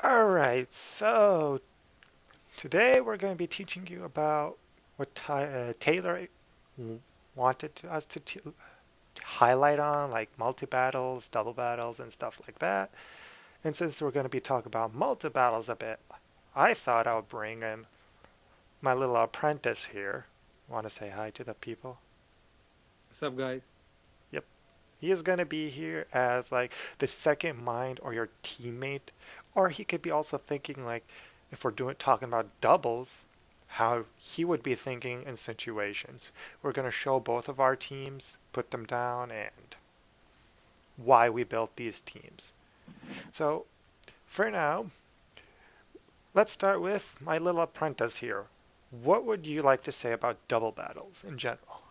Alright, so today we're going to be teaching you about what Taylor wanted us to highlight on, like multi-battles, double battles, and stuff like that. And since we're going to be talking about multi-battles a bit, I thought I would bring in my little apprentice here. Want to say hi to the people? What's up, guys? Yep. He is going to be here as like the second mind or your teammate, or he could be also thinking like if we're doing talking about doubles, how he would be thinking in situations. We're going to show both of our teams, put them down, and why we built these teams. So for now, let's start with my little apprentice here. What would you like to say about double battles in general?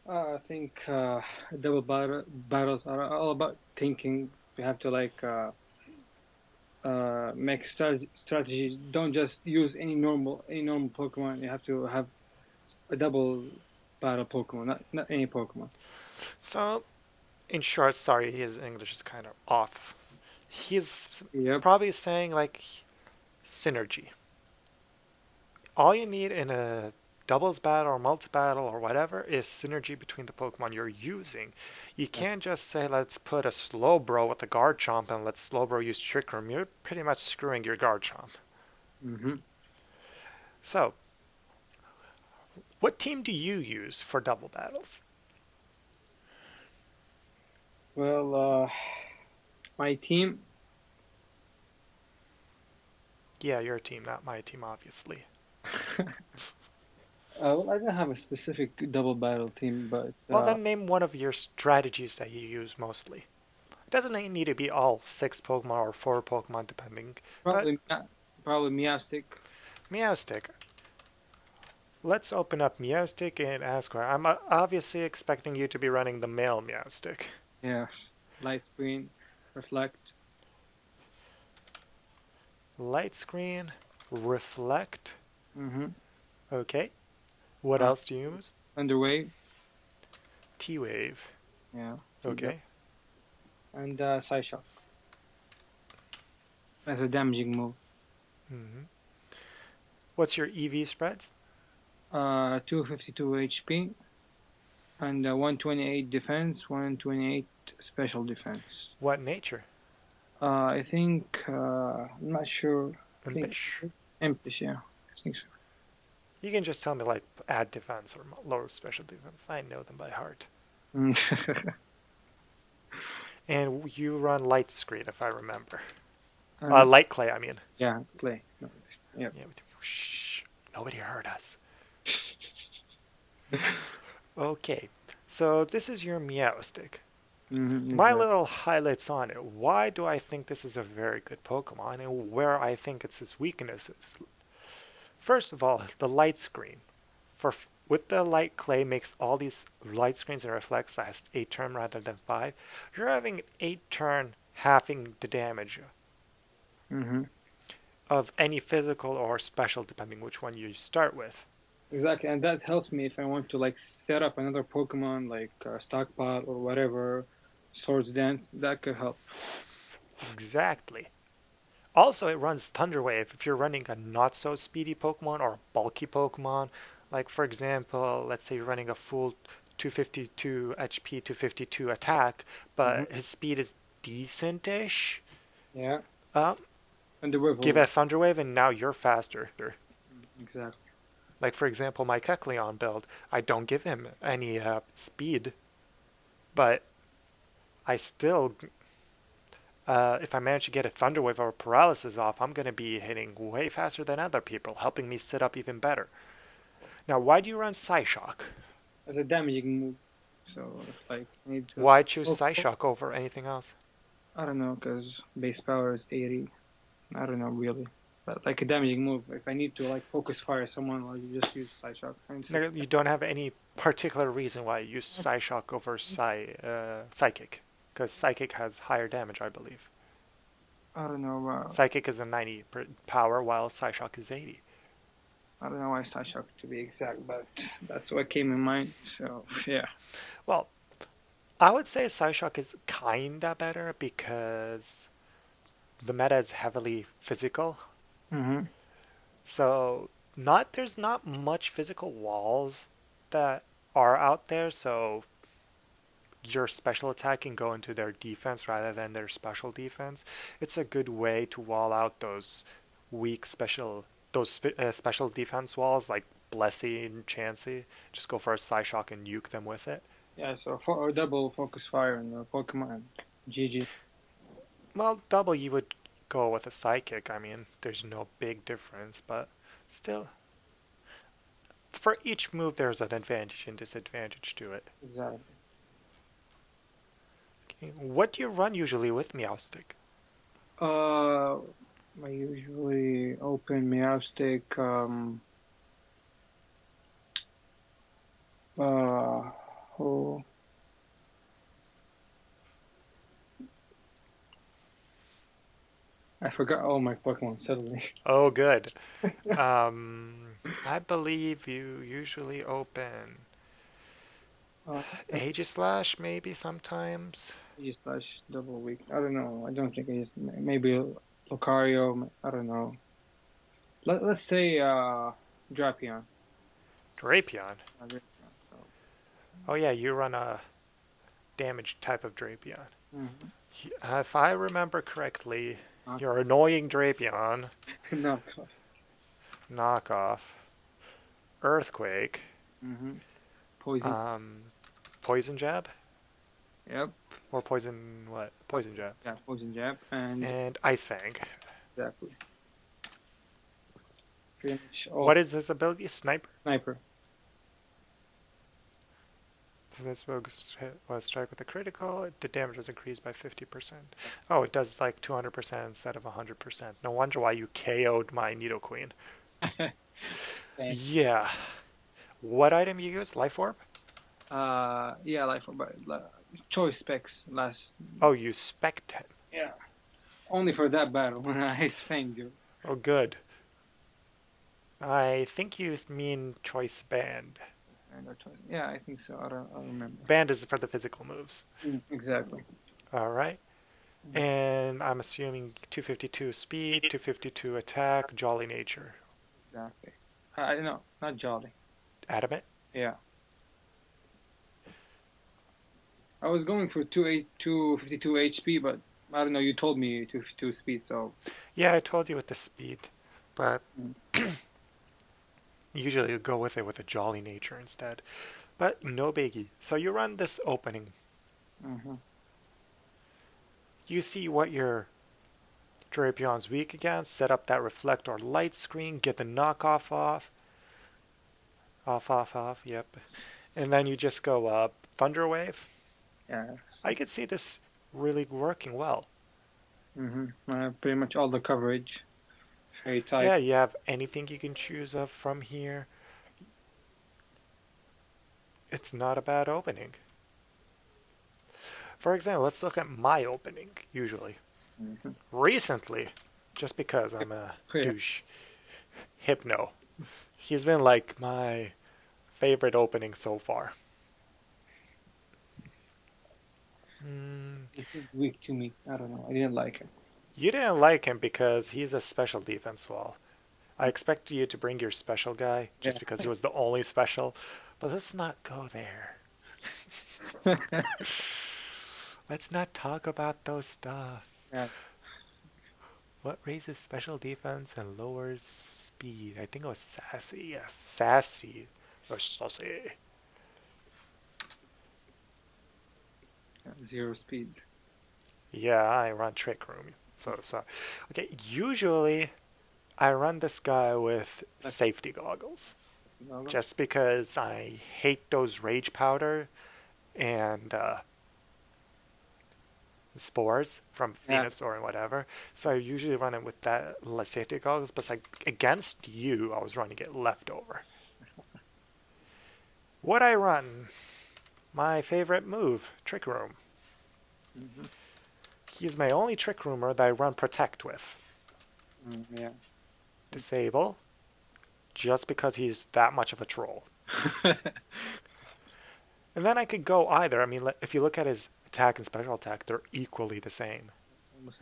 I think battles are all about thinking. You have to make strategy. Don't just use any normal Pokemon. You have to have a double battle Pokemon, not any Pokemon. So, in short, sorry, his English is kind of off. He's Yep. probably saying like synergy. All you need in a doubles battle or multi battle or whatever is synergy between the Pokemon you're using. You Yeah. can't just say let's put a Slowbro with a Garchomp and let Slowbro use Trick Room. You're pretty much screwing your Garchomp. hmm So, what team do you use for double battles? Well, my team. Yeah, your team, not my team, obviously. Well, I don't have a specific double battle team, but Well, then name one of your strategies that you use mostly. It doesn't need to be all six Pokemon or four Pokemon, depending. But probably probably Meowstic. Meowstic. Let's open up Meowstic and ask her. I'm obviously expecting you to be running the male Meowstic. Yeah. Light Screen, Reflect. Light screen, reflect. hmm Okay. What Uh, else do you use? Underwave. T-Wave. Yeah. Yep. Okay. And Psyshock as a damaging move. hmm What's your EV spreads? 252 HP and 128 defense, 128 special defense. What nature? I think I'm not sure. I think Impish. Empress. Yeah, I think so. You can just tell me like add defense or lower special defense. I know them by heart. Mm. And you run light screen, if I remember. and Light clay, I mean. yeah, play. No, yep. Yeah. Shh. Nobody heard us. Okay. So this is your Meowstic. My Exactly. little highlights on it. Why do I think this is a very good Pokemon and where I think it's its weaknesses? First of all, the light screen. For with the light clay makes all these light screens and reflects last 8 turn rather than 5. You're having 8 turn halving the damage hmm of any physical or special depending which one you start with. Exactly, and that helps me if I want to set up another Pokemon like Stockpile or whatever, Swords Dance. That could help. Exactly. Also, it runs Thunder Wave if you're running a not so speedy Pokemon or a bulky Pokemon. Like, for example, let's say you're running a full 252 HP, 252 attack, hmm but his speed is decent-ish. Yeah, Um, and the give it Whirlwind. a Thunder Wave, and now you're faster. Exactly. Like, for example, my Kecleon build, I don't give him any speed, but I still, if I manage to get a Thunder Wave or Paralysis off, I'm going to be hitting way faster than other people, helping me sit up even better. Now, why do you run Psyshock? As a damaging move. So if I need to, Why choose oh, Psyshock over anything else? I don't know, because base power is 80. I don't know really, but like a damaging move. If I need to focus fire someone, or you just use side shock. And No, you don't have any particular reason why you use Psyshock over Psychic, because Psychic has higher damage, I believe. I don't know. Psychic is a 90 power, while Psyshock is 80. I don't know why side shock to be exact, but that's what came in mind. So yeah. Well, I would say Psyshock is kinda better because the meta is heavily physical. Mhm. So there's not much physical walls that are out there, so your special attack can go into their defense rather than their special defense. It's a good way to wall out those weak special defense walls like Blessy and Chansey. Just go for a Psyshock and nuke them with it. Yeah. So for a double focus fire on the Pokemon. GG. Well, double you would go with a Psychic. I mean, there's no big difference, but still, for each move there's an advantage and disadvantage to it. Exactly. Okay. What do you run usually with Meowstic? Uh, I usually open Meowstick. Oh, I forgot all my Pokemon suddenly. Oh, good. I believe you usually open Uh, Aegislash maybe sometimes. slash double weak. I don't know. I don't think I just maybe Lucario. I don't know. Let's say Drapion. Drapion. Drapion. So. Oh yeah, you run a damaged type of Drapion. Mm-hmm. If I remember correctly, Knock, your annoying Drapion knock. knockoff Earthquake, Mm-hmm. Poison. um, Poison Jab Yep. or Poison what? Poison Jab Yeah, poison jab and and Ice Fang. exactly. Pretty much all What is his ability? Sniper. sniper. This focus hit was strike with a critical. The damage was increased by 50%. Oh, it does like 200% instead of 100%. No wonder why you KO'd my Nidoqueen. Thanks. Yeah. What item you use? Life Orb? Yeah, like for but choice specs last. Oh, you spect him. Yeah. Only for that battle when I thanked you. Oh, good. I think you mean choice band. And our choice. Yeah, I think so. I don't remember. Band is for the physical moves. Exactly. All right. And I'm assuming 252 speed, 252 attack, jolly nature. Exactly. I know, not Jolly. Adamant? Yeah. I was going for 252 HP, but I don't know. You told me 252 speed, so. Yeah, I told you with the speed, but Mm. usually you go with it with a jolly nature instead. But no biggie. So you run this opening. Mm-hmm. You see what your Drapion's weak against, set up that reflect or light screen, get the knockoff off. Off, yep. And then you just go Thunder Wave. Yeah. I could see this really working well. Mm-hmm. Pretty much all the coverage. Fairy type. Yeah, you have anything you can choose of from here. It's not a bad opening. For example, let's look at my opening, usually. Mm-hmm. Recently, just because I'm a Yeah. douche, Hypno. He's been like my favorite opening so far. Mm, He's weak to me. I don't know. I didn't like him. you didn't like him because he's a special defense wall. I expected you to bring your special guy Yeah. just because he was the only special, but let's not go there. Let's not talk about those stuff. Yeah. What raises special defense and lowers speed? I think it was Sassy. Yes, Sassy. Or Saucy. Zero speed. Yeah, I run Trick Room. So, okay, usually I run this guy with That's safety goggles. no. Just because I hate those Rage Powder and spores from Yeah. Venusaur and whatever. So I usually run it with that less safety goggles, but like against you, I was running it leftover. What I run? My favorite move, Trick Room. Mm-hmm. He's my only Trick Roomer that I run Protect with. Yeah. Disable, just because he's that much of a troll. And then I could go either. I mean, if you look at his attack and special attack, they're equally the same. Almost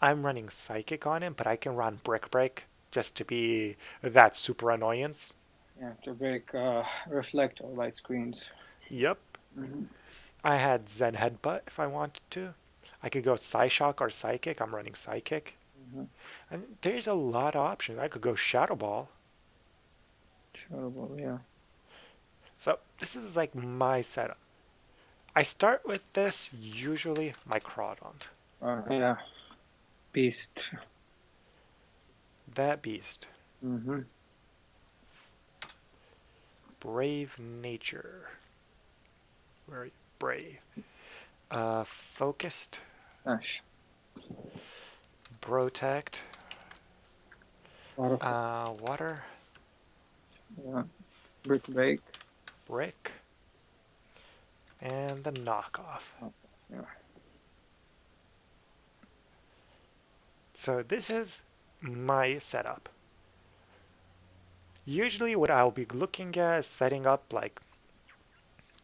I'm running Psychic on him, but I can run Brick Break just to be that super annoyance. Yeah, to break reflect or light screens. Yep. Mm-hmm. I had Zen Headbutt if I wanted to. I could go Psyshock or Psychic. I'm running Psychic. Mm-hmm. And there's a lot of options. I could go Shadow Ball. Terrible, yeah. So this is like my setup. I start with this, usually my Crawdon. Yeah, beast. That beast. Mm-hmm. Brave Nature. Where are you? Brave. Focused. Ash. Protect. Waterfall. Water. Yeah. Brick break. Brick. And the knockoff. Oh, yeah. So this is my setup. Usually what I'll be looking at is setting up like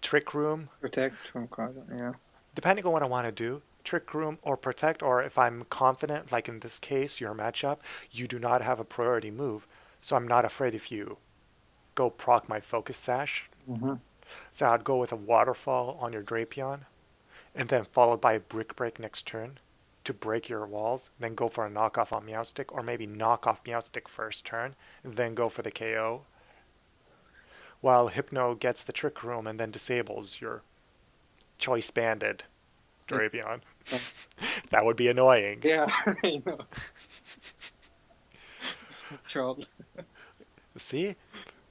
Trick Room, Protect from card. Yeah. depending on what I want to do. Trick Room or Protect, or if I'm confident, like in this case, your matchup, you do not have a priority move. So I'm not afraid if you go proc my Focus Sash. Mm-hmm. So I'd go with a Waterfall on your Drapion, and then followed by a Brick Break next turn to break your walls, then go for a knockoff on Meowstic, or maybe knock off Meowstic first turn, and then go for the KO, while Hypno gets the Trick Room and then disables your Choice Banded Drapion. That would be annoying. Yeah, I know. Troll. See?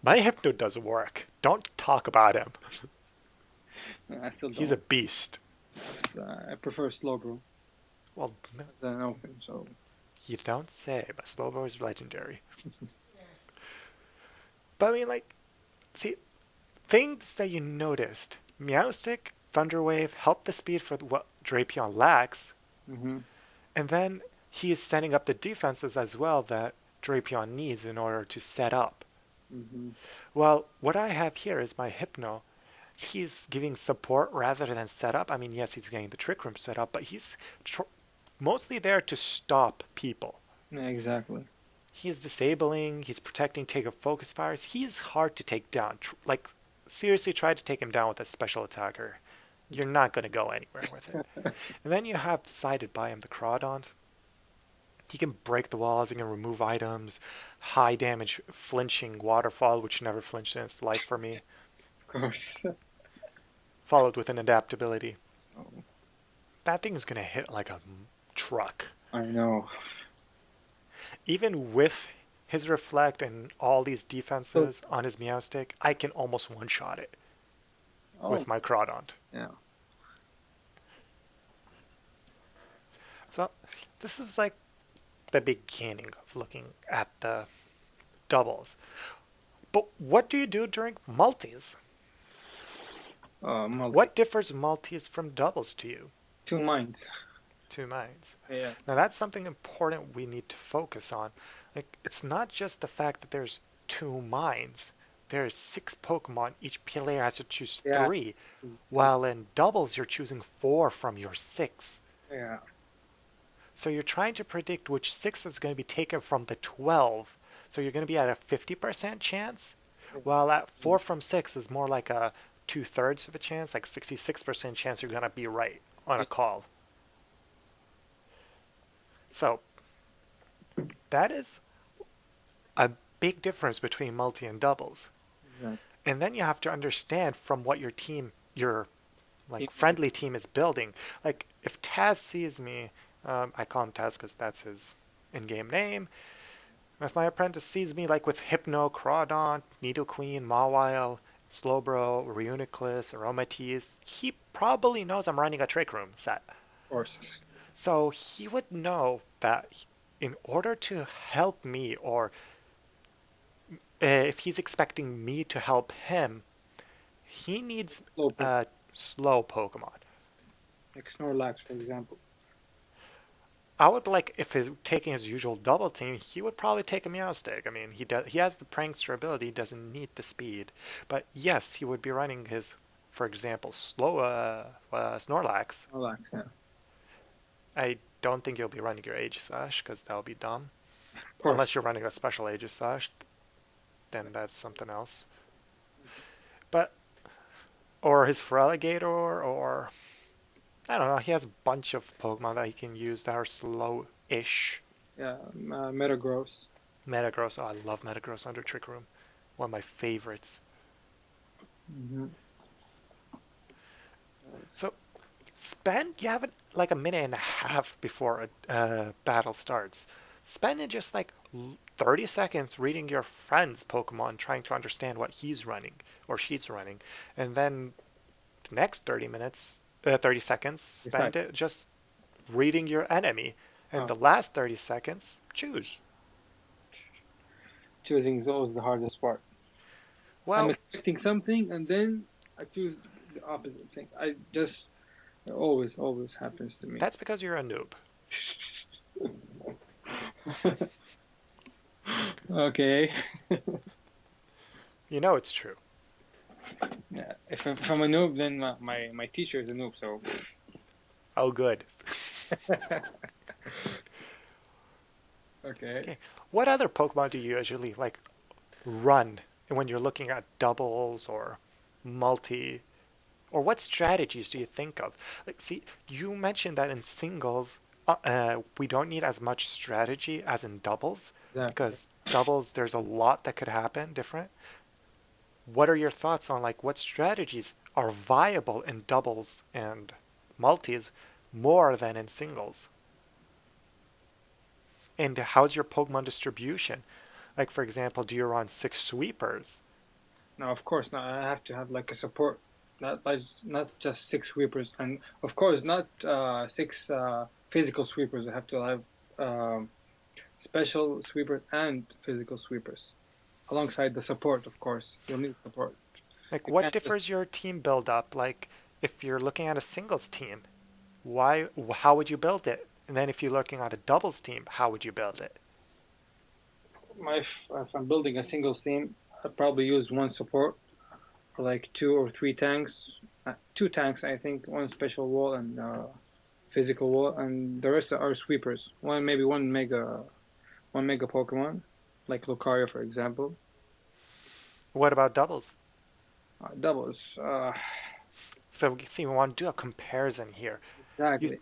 My Hypno doesn't work. Don't talk about him. I still He's a don't. beast. I prefer Slowbro Well, as an open, so. you don't say, but Slowbro is legendary. But I mean, like, see, things that you noticed. Meowstic, Thunderwave help the speed for what Drapion lacks, Mm-hmm. and then he is setting up the defenses as well that Drapion needs in order to set up. Mm-hmm. Well, what I have here is my Hypno. He's giving support rather than setup. I mean, yes, he's getting the Trick Room set up, but he's mostly there to stop people. Yeah, exactly. He's disabling, he's protecting, take a focus fires. He's hard to take down. Like, seriously, try to take him down with a special attacker. You're not going to go anywhere with it. And then you have sided by him the Crawdon. He can break the walls, he can remove items, high damage flinching waterfall, which never flinched in its life for me, Of course. followed with an adaptability. Oh, That thing is going to hit like a truck. I know. Even with his reflect and all these So, defenses on his Meowstic, I can almost one-shot it oh, with my Crawdon. yeah. So this is like the beginning of looking at the doubles. But what do you do during multis? Multi. What differs multis from doubles to you? Two minds. Two minds. Yeah. Now that's something important we need to focus on. Like, it's not just the fact that there's two minds. There's 6 Pokemon. Each player has to choose Yeah. 3, while in doubles you're choosing 4 from your 6. Yeah. So you're trying to predict which 6 is going to be taken from the 12. So you're going to be at a 50% chance, while at 4 from 6 is more like a 2/3 of a chance, like 66% chance you're going to be right on a call. So that is a big difference between multi and doubles. Exactly. And then you have to understand from what your like Keep- friendly team is building. Like if Taz sees me, I call him Taz because that's his in-game name. If my apprentice sees me like with Hypno, Crawdon, Nidoqueen, Mawile, Slowbro, Reuniclus, Aromatisse, he probably knows I'm running a Trick Room set. Of course. So he would know that in order to help me, or if he's expecting me to help him, he needs Slow Pokemon. a slow Pokemon. Like Snorlax, for example. I would like if he's taking his usual double team, he would probably take a Meowstic. I mean, he has the prankster ability, he doesn't need the speed. But yes, he would be running his, for example, slow Snorlax. Snorlax, yeah. I don't think you'll be running your Aegislash because that'll be dumb. Of course. Unless you're running a special Aegislash, then that's something else. But or his Feraligatr, or I don't know. He has a bunch of Pokemon that he can use that are slow-ish. Yeah, Metagross. Metagross. Oh, I love Metagross under Trick Room. One of my favorites. Hmm. So spend you have like a minute and a half before a battle starts. Spend it just like 30 seconds reading your friend's Pokemon, trying to understand what he's running or she's running, and then the next 30 minutes, 30 seconds, Decide. spend it just reading your enemy, and Oh, the last 30 seconds, choose. choosing is always the hardest part. I'm Well, expecting something and then I choose the opposite thing. It always happens to me. that's because you're a noob. Okay. You know it's true. Yeah. If I'm a noob, then my teacher is a noob. So. Oh, good. Okay. Okay. What other Pokemon do you usually like run when you're looking at doubles or multi? Or what strategies do you think of? Like, see, you mentioned that in singles, we don't need as much strategy as in doubles Exactly. because doubles, there's a lot that could happen different. What are your thoughts on like what strategies are viable in doubles and multis more than in singles? And how's your Pokemon distribution? Like, for example, do you run six sweepers? Now, of course, now I have to have like a support, not just six sweepers, and of course not six physical sweepers. I have to have special sweepers and physical sweepers alongside the support. Of course, you'll need support. Like, You what can't just differs your team build up? Like, if you're looking at a singles team, how would you build it? And then if you're looking at a doubles team, how would you build it? if I'm building a single team, I'd probably use one support for like two or three tanks, two tanks I think, one special wall and physical wall, and the rest are sweepers. Maybe one mega Pokemon, like Lucario for example. What about doubles? Doubles. So see, we want to do a comparison here. You, Exactly.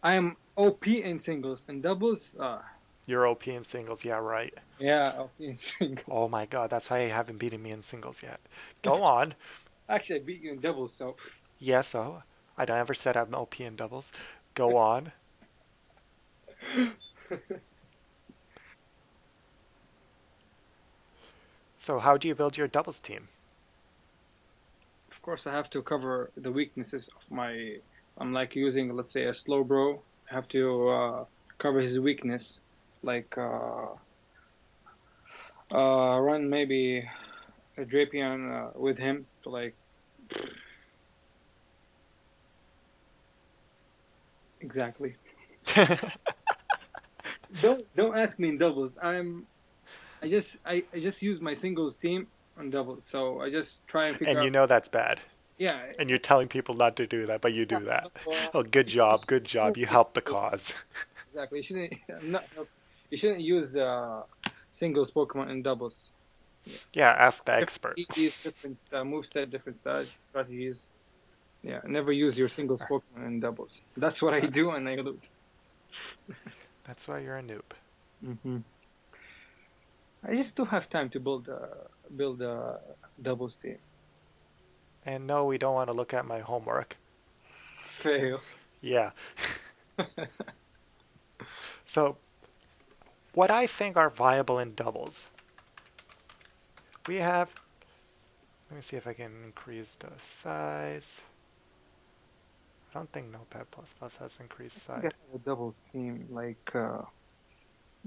I am OP in singles and doubles. you're OP in singles, yeah, right. Yeah, OP in singles. Oh my God, that's why you haven't beaten me in singles yet. Go on. Actually, I beat you in doubles, so. Yes, so I don't ever said I'm OP in doubles. Go on. So how do you build your doubles team? Of course, I have to cover the weaknesses of my. I'm like using, let's say, a slow bro. I have to cover his weakness, like run maybe a Drapion with him to like exactly. Don't ask me in doubles. I just use my singles team on doubles, so I just try and figure And out. you know that's bad. Yeah, And you're telling people not to do that, but you yeah. do that. So, Oh, good you use job, good job. You helped the cause. exactly. You shouldn't not you shouldn't use singles Pokemon in doubles. Yeah. Yeah, ask the Different expert. EVs, different moveset, different strategies. Yeah, never use your singles Pokemon in doubles. That's what I do, and I lose. That's why you're a noob. Hmm. I just don't have time to build a doubles team. And no, we don't want to look at my homework. Fail. Yeah. So, what I think are viable in doubles, we have, let me see if I can increase the size. I don't think Notepad++ has increased I think I size. have a doubles team. Like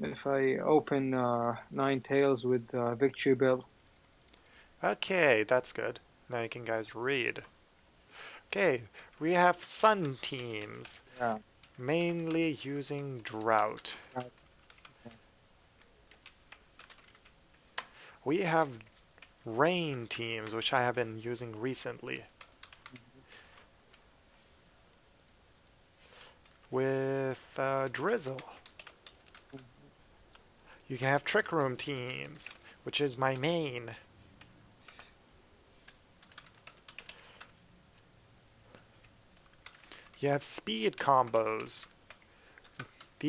if I open Nine Tails with Victory Bell. Okay, that's good. Now you can guys read. Okay, we have sun teams, Yeah. mainly using drought. Right. We have rain teams, which I have been using recently. with Drizzle. You can have Trick Room teams, which is my main. You have speed combos.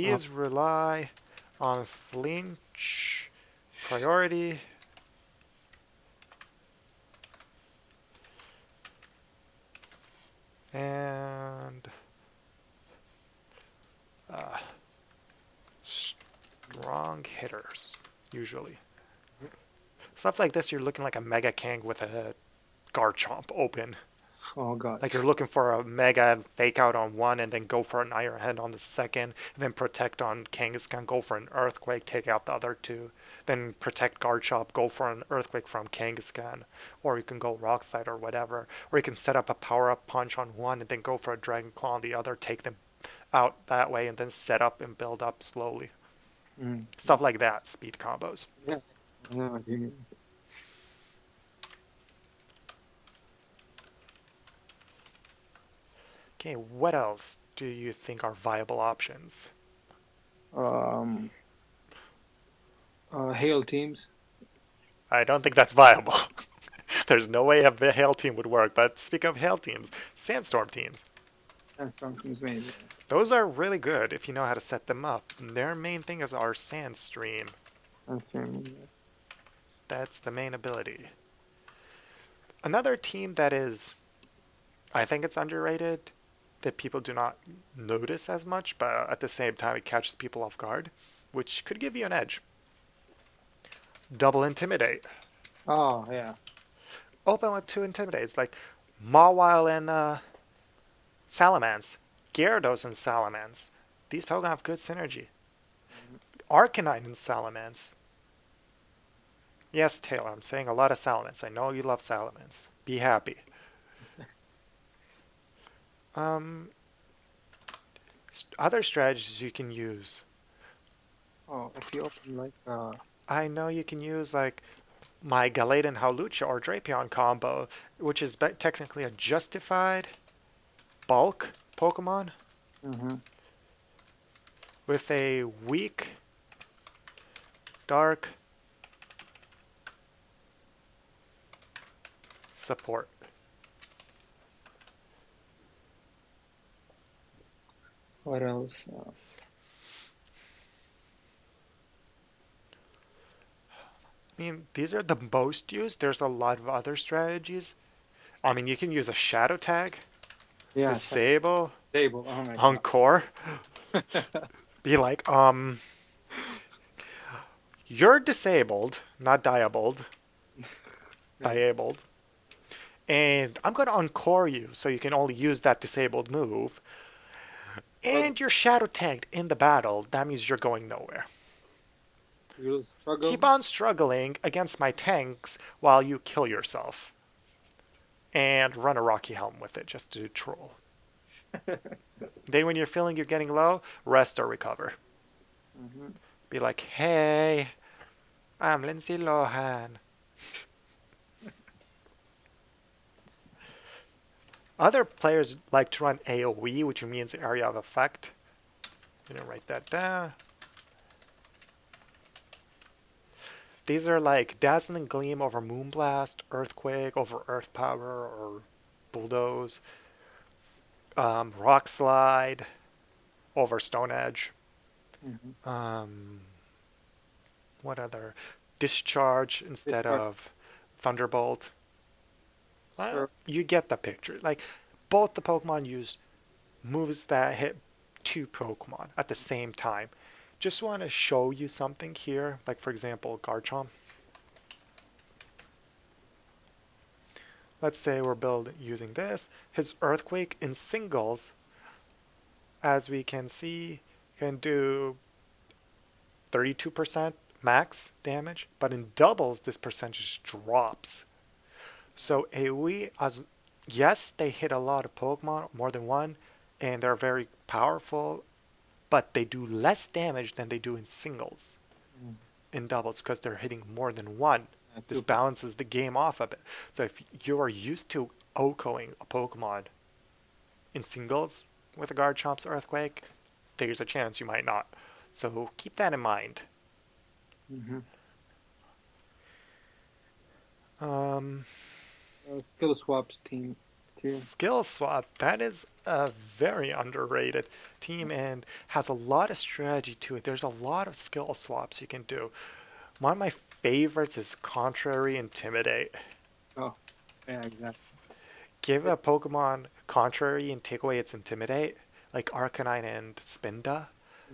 Uh, These rely on flinch, priority, and uh, strong hitters, usually. Stuff like this, you're looking like a Mega King with a Garchomp open. oh God. Like you're looking for a Mega and fake out on one and then go for an Iron Head on the second, and then protect on Kangaskhan, go for an Earthquake, take out the other two. Then protect Garchomp, go for an Earthquake from Kangaskhan. Or you can go Rock Slide or whatever. Or you can set up a Power Up Punch on one and then go for a Dragon Claw on the other, take them out that way, and then set up and build up slowly. Mm. Stuff like that, speed combos. Yeah. I know what you mean. Okay, what else do you think are viable options? Um, Hail teams. I don't think that's viable. There's no way a hail team would work. But speaking of hail teams, sandstorm teams. And strong teams maybe. Those are really good if you know how to set them up. Their main thing is our sand stream. And stream. That's the main ability. Another team that is, I think it's underrated, that people do not notice as much, but at the same time it catches people off guard, which could give you an edge. Double intimidate. Oh yeah. Open with two intimidates, like Mawile and Salamence, Gyarados and Salamence. These Pokemon have good synergy. Arcanine and Salamence. Yes, Taylor, I'm saying a lot of Salamence. I know you love Salamence. Be happy. Um, Other strategies you can use. Oh, if you open like I know you can use like my Gallade Hawlucha or Drapion combo, which is technically a justified bulk Pokemon hmm with a weak, dark support. what else? I mean, these are the most used. There's a lot of other strategies. I mean, you can use a Shadow Tag, Yeah, Disable, table. Oh my God. Encore. Be like, you're disabled, not diabled, Yeah. diabled, and I'm going to Encore you so you can only use that disabled move. Struggle. And you're Shadow Tagged in the battle. That means you're going nowhere. You'll Keep struggle. on struggling against my tanks while you kill yourself. And run a Rocky Helm with it just to troll. Then when you're feeling you're getting low, rest or recover. hmm Be like, hey, I'm Lindsay Lohan. Other players like to run AoE, which means area of effect. I'm gonna write that down. These are like Dazzling Gleam over Moonblast, Earthquake over Earth Power or Bulldoze, Rock Slide over Stone Edge. hmm Um, what other? Discharge instead Discharge. of Thunderbolt. Sure. You get the picture. Like both the Pokemon use moves that hit two Pokemon at the same time. Just want to show you something here. Like for example, Garchomp. Let's say we're using this. His Earthquake in singles, as we can see, can do 32% max damage, but in doubles this percentage drops. So AoE, as yes, they hit a lot of Pokemon, more than one, and they're very powerful, but they do less damage than they do in singles, Mm. in doubles, because they're hitting more than one. This Two. balances the game off a bit. So if you are used to OHKOing a Pokemon in singles, with a Garchomp's Earthquake, there's a chance you might not. So keep that in mind. Mm-hmm. Um, Skill swaps team too. Skill Swap, that is a very underrated team and has a lot of strategy to it. There's a lot of skill swaps you can do. One of my favorites is Contrary Intimidate. Oh, yeah, exactly. Give a Pokemon Contrary and take away its Intimidate, like Arcanine and Spinda.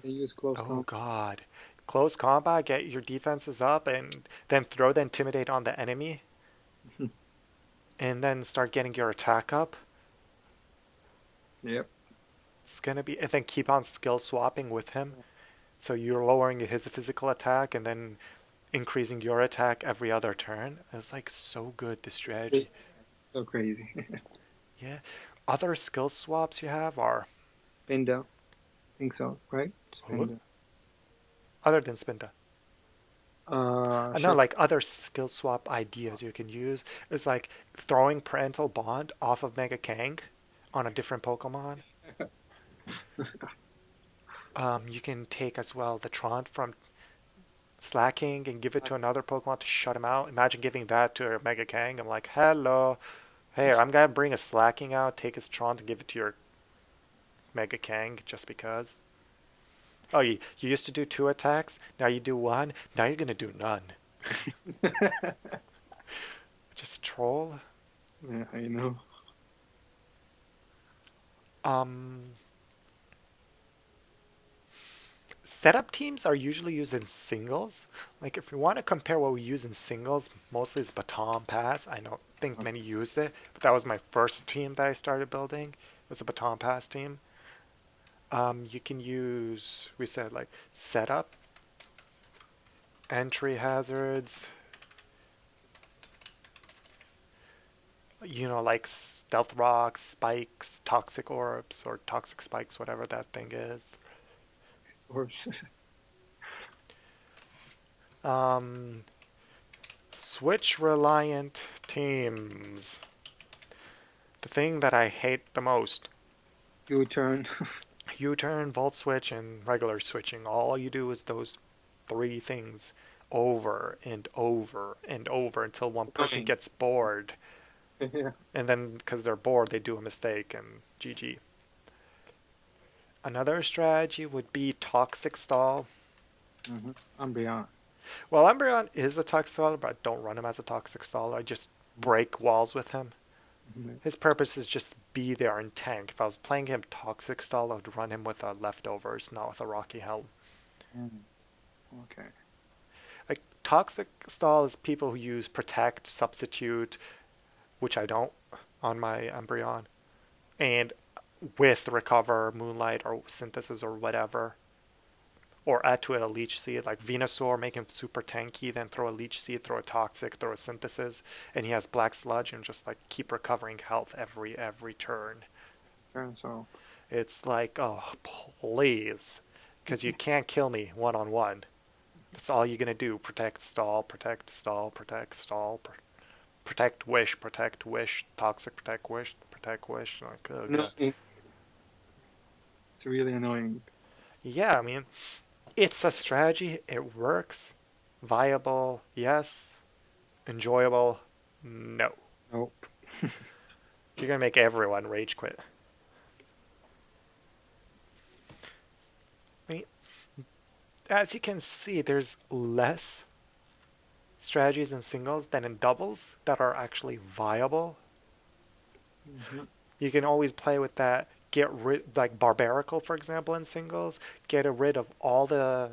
They use close Oh combat. god. Close combat, get your defenses up, and then throw the Intimidate on the enemy, and then start getting your attack up. Yep. It's gonna be, and then keep on skill swapping with him. So you're lowering his physical attack and then increasing your attack every other turn. It's like so good, the They strategy. so crazy. Yeah. Other skill swaps you have are Spinda, think so, right? oh, Spinda. other than Spinda. No, Sure. like other skill swap ideas you can use is like throwing Parental Bond off of Mega Kang on a different Pokemon. You can take as well the Tron from Slacking and give it to another Pokemon to shut him out. Imagine giving that to a Mega Kang. I'm like, hello. Hey, I'm gonna bring a Slacking out, take his Tron to give it to your Mega Kang just because. Oh, you used to do two attacks, now you do one, now you're gonna do none. Just troll. Yeah, I know. Um, Setup teams are usually used in singles. Like if you want to compare what we use in singles, mostly is Baton Pass. I don't think many used it, but that was my first team that I started building. It was a Baton Pass team. You can use, we said like setup, entry hazards, like stealth rocks, spikes, toxic orbs, or toxic spikes, whatever that thing is. Or Um, Switch reliant teams. The thing that I hate the most. U-turn. U-turn, volt switch, and regular switching. All you do is those three things over and over and over until one person Annoying. gets bored. Yeah. And then because they're bored, they do a mistake and GG. Another strategy would be toxic stall. Mm-hmm. I'm beyond. Well, Umbreon is a toxic staller, but I don't run him as a toxic staller. I just break walls with him. Mm-hmm. His purpose is just be there and tank. If I was playing him toxic stall, I would run him with leftovers, not with a Rocky Helm. Mm. Okay. Like toxic stall is people who use protect, substitute, which I don't on my Umbreon, and with recover, moonlight, or synthesis or whatever. Or add to it a leech seed, like Venusaur, make him super tanky, then throw a leech seed, throw a toxic, throw a synthesis, and he has black sludge and just like keep recovering health every turn. Turn so. It's like, oh please, because you can't kill me one on one. That's all you're gonna do. Protect, stall, protect, stall, protect, stall, protect, wish, toxic, protect, wish. Like, oh god. Annoying. It's really annoying. Yeah, I mean, it's a strategy. It works. Viable, yes. Enjoyable, no. Nope. You're gonna make everyone rage quit. I mean, as you can see, there's less strategies in singles than in doubles that are actually viable. Mm-hmm. You can always play with that. Get rid, like Barbarical, for example, in singles. Get rid of all the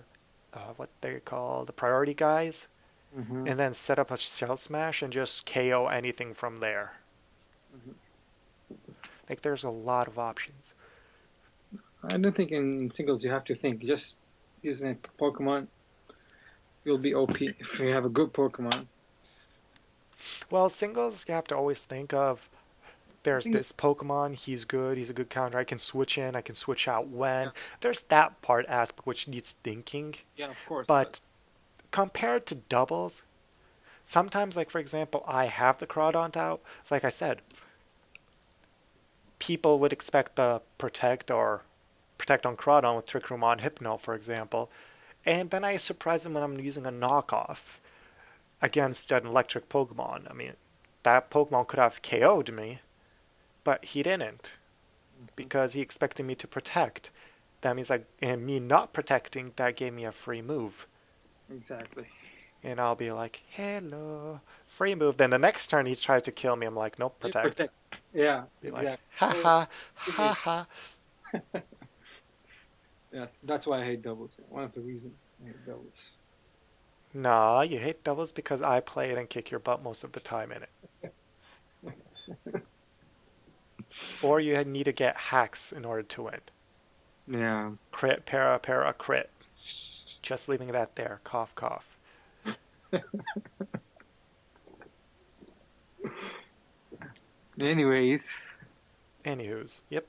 what they call the priority guys, Mm-hmm. and then set up a shell smash and just KO anything from there. Mm-hmm. Like there's a lot of options. I don't think in singles you have to think. Just using a Pokemon, you'll be OP if you have a good Pokemon. Well, singles you have to always think of. I There's think, this Pokemon, he's a good counter. I can switch in, I can switch out yeah, when. There's that part aspect which needs thinking. yeah, of course, but But compared to doubles, sometimes, like for example, I have the Crawdont out. Like I said, people would expect the protect on Crawdon with Trick Room on Hypno, for example, and then I surprise him when I'm using a knockoff against an electric Pokemon. I mean, that Pokemon could have KO'd me, but he didn't Mhm. because he expected me to protect. That means like, and me not protecting, that gave me a free move. Exactly. And I'll be like, hello, free move. Then the next turn he's trying to kill me. I'm like, nope, You protect. protect. Yeah, Be like, exactly. Oh, haha, it haha. is. Yeah, that's why I hate doubles. One of the reasons I hate doubles. Nah, you hate doubles because I play it and kick your butt most of the time in it. Or you need to get hacks in order to win. Yeah. Crit, para, crit. Just leaving that there. Cough, cough. Anyways, Anywho's, yep.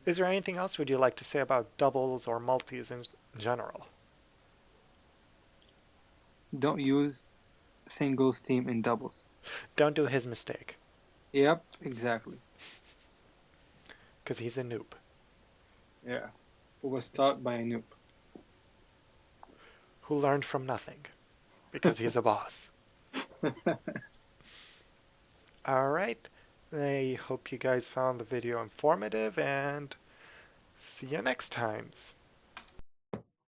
Is there anything else would you like to say about doubles or multis in general? don't use singles team in doubles. Don't do his mistake, Yep, exactly. because he's a noob Yeah. Who was taught by a noob. who learned from nothing, because he's a boss. Alright, I hope you guys found the video informative, and see you next times.